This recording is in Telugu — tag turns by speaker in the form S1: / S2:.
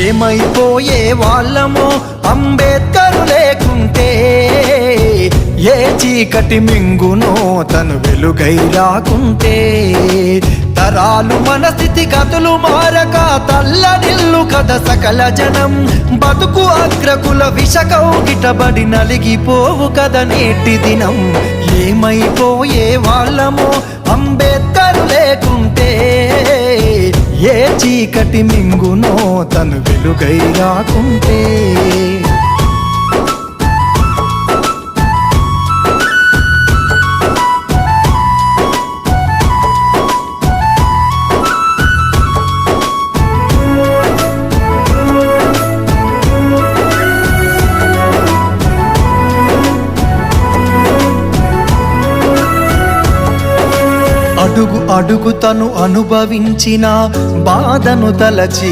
S1: ఏమైపోయే వాళ్ళమో అంబేద్కరు లేకుంటే, ఏ చీకటి మింగునో తను వెలుగై రాకుంటే, తరాలు మన స్థితి గతులు మారక తల్లడిల్లు కథ సకల జనం, బతుకు అగ్రకుల విషకౌగిటబడి నలిగిపోవు కథ నేటి దినం. ఏమైపోయే వాళ్ళమో అంబేద్కరు లేకుంటే, ఏ చీకటి మింగునో తను వెలుగై రాకుంటే. అడుగు అడుగు తను అనుభవించిన బాధను తలచి,